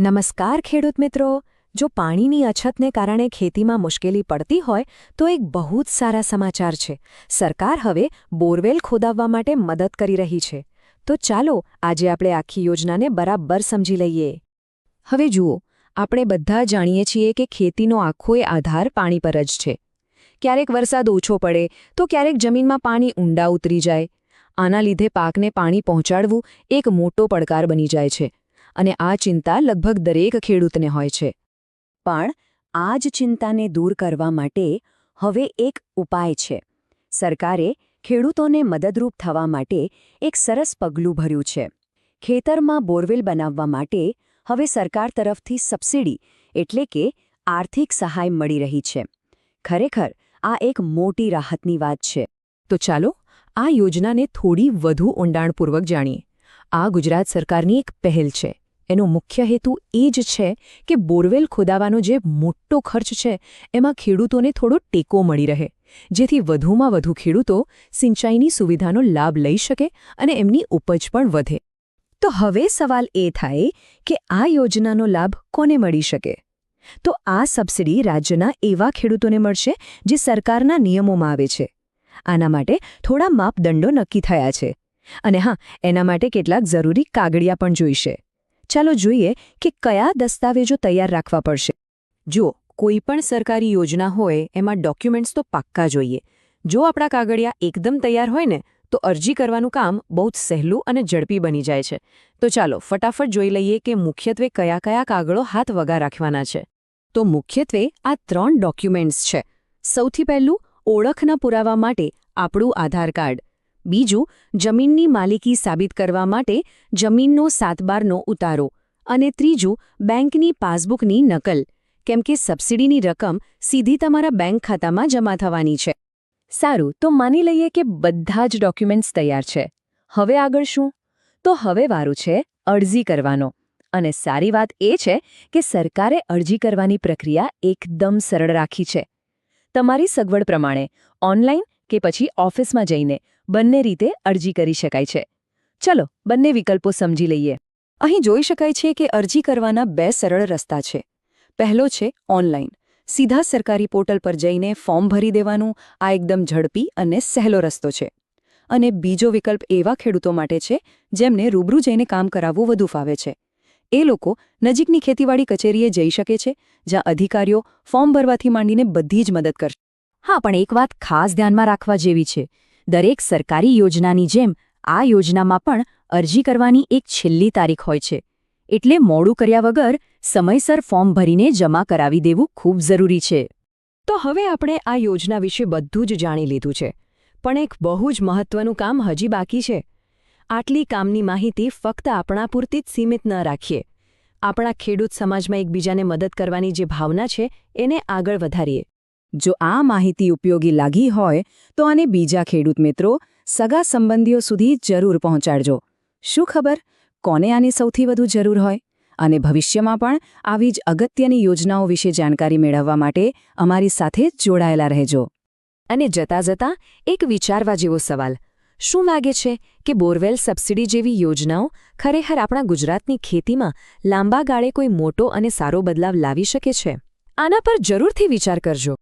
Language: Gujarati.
નમસ્કાર ખેડૂત મિત્રો। જો પાણીની અછતને કારણે ખેતીમાં મુશ્કેલી પડતી હોય તો એક બહુ જ સારા સમાચાર છે। સરકાર હવે બોરવેલ ખોદાવવા માટે મદદ કરી રહી છે। તો ચાલો આજે આપણે આખી યોજનાને બરાબર સમજી લઈએ। હવે જુઓ, આપણે બધા જાણીએ છીએ કે ખેતીનો આખો આધાર પાણી પર જ છે। ક્યારેક વરસાદ ઓછો પડે તો ક્યારેક જમીનમાં પાણી ઊંડા ઉતરી જાય। આના લીધે પાકને પાણી પહોંચાડવું એક મોટો પડકાર બની જાય છે। અને આ ચિંતા લગભગ દરેક ખેડૂતને હોય છે। પણ આ જ ચિંતાને દૂર કરવા માટે હવે એક ઉપાય છે। સરકારે ખેડૂતોને મદદરૂપ થવા માટે એક સરસ પગલું ભર્યું છે। ખેતરમાં બોરવેલ બનાવવા માટે હવે સરકાર તરફથી સબસિડી એટલે કે આર્થિક સહાય મળી રહી છે। ખરેખર આ એક મોટી રાહતની વાત છે। તો ચાલો આ યોજનાને થોડી વધુ ઊંડાણપૂર્વક જાણીએ। આ ગુજરાત સરકારની એક પહેલ છે। એનો મુખ્ય હેતુ એ જ છે કે બોરવેલ ખોદાવાનો જે મોટો ખર્ચ છે એમાં ખેડૂતોને થોડો ટેકો મળી રહે, જેથી વધુમાં વધુ ખેડૂતો સિંચાઈની સુવિધાનો લાભ લઈ શકે અને એમની ઉપજ પણ વધે। તો હવે સવાલ એ થાય કે આ યોજનાનો લાભ કોને મળી શકે? તો આ સબસિડી રાજ્યના એવા ખેડૂતોને મળશે જે સરકારના નિયમોમાં આવે છે। આના માટે થોડા માપદંડો નક્કી થયા છે અને હા, એના માટે કેટલાક જરૂરી કાગળિયા પણ જોઈશે। ચાલો જોઈએ કે કયા દસ્તાવેજો તૈયાર રાખવા પડશે। જુઓ, કોઈ પણ સરકારી યોજના હોય એમાં ડોક્યુમેન્ટ્સ તો પાક્કા જોઈએ। જો આપણા કાગળિયા એકદમ તૈયાર હોય ને તો અરજી કરવાનું કામ બહુ જ સહેલું અને ઝડપી બની જાય છે। તો ચાલો ફટાફટ જોઈ લઈએ કે મુખ્યત્વે કયા કયા કાગળો હાથ વગા રાખવાના છે। તો મુખ્યત્વે આ 3 ડોક્યુમેન્ટ્સ છે। સૌથી પહેલું, ઓળખના પુરાવા માટે આપણું આધાર કાર્ડ। બીજું, જમીનની માલિકી સાબિત કરવા માટે જમીનનો 7/12નો ઉતારો। અને ત્રીજું, બેંકની પાસબુકની નકલ, કેમ કે સબસિડીની રકમ સીધી તમારા બેંક ખાતામાં જમા થવાની છે। સારું, તો માની લઈએ કે બધા જ ડોક્યુમેન્ટ્સ તૈયાર છે। હવે આગળ શું? તો હવે વારું છે અરજી કરવાનો। અને સારી વાત એ છે કે સરકારે અરજી કરવાની પ્રક્રિયા એકદમ સરળ રાખી છે। તમારી સગવડ પ્રમાણે ઓનલાઈન કે પછી ઓફિસમાં જઈને બંને રીતે અરજી કરી શકાય છે। ચલો બંને વિકલ્પો સમજી લઈએ। અહીં જોઈ શકાય છે કે અરજી કરવાના 2 સરળ રસ્તા છે। પહેલો છે ઓનલાઈન, સીધા સરકારી પોર્ટલ પર જઈને ફોર્મ ભરી દેવાનું। આ એકદમ ઝડપી અને સહેલો રસ્તો છે। અને બીજો વિકલ્પ એવા ખેડૂતો માટે છે જેમને રૂબરૂ જઈને કામ કરાવવું વધુ ફાવે છે। એ લોકો નજીકની ખેતીવાડી કચેરીએ જઈ શકે છે, જ્યાં અધિકારીઓ ફોર્મ ભરવાથી માંડીને બધી જ મદદ કરશે। હા, પણ એક વાત ખાસ ધ્યાનમાં રાખવા જેવી છે। દરેક સરકારી યોજનાની જેમ આ યોજનામાં પણ અરજી કરવાની એક છેલ્લી તારીખ હોય છે। એટલે મોડું કર્યા વગર સમયસર ફોર્મ ભરીને જમા કરાવી દેવું ખૂબ જરૂરી છે। તો હવે આપણે આ યોજના વિશે બધું જ જાણી લીધું છે, પણ એક બહુ જ મહત્વનું કામ હજી બાકી છે। આટલી કામની માહિતી ફક્ત આપણા પૂરતી જ સીમિત ન રાખીએ। આપણા ખેડૂત સમાજમાં એકબીજાને મદદ કરવાની જે ભાવના છે એને આગળ વધારીએ। જો આ માહિતી ઉપયોગી લાગી હોય તો આને બીજા ખેડૂત મિત્રો, સગા સંબંધીઓ સુધી જરૂર પહોંચાડજો। શું ખબર કોને આની સૌથી વધુ જરૂર હોય? અને ભવિષ્યમાં પણ આવી જ અગત્યની યોજનાઓ વિશે જાણકારી મેળવવા માટે અમારી સાથે જોડાયેલા રહેજો। અને જતાં જતાં એક વિચારવા જેવો સવાલ, શું લાગે છે કે બોરવેલ સબસિડી જેવી યોજનાઓ ખરેખર આપણા ગુજરાતની ખેતીમાં લાંબા ગાળે કોઈ મોટો અને સારો બદલાવ લાવી શકે છે? આના પર જરૂરથી વિચાર કરજો।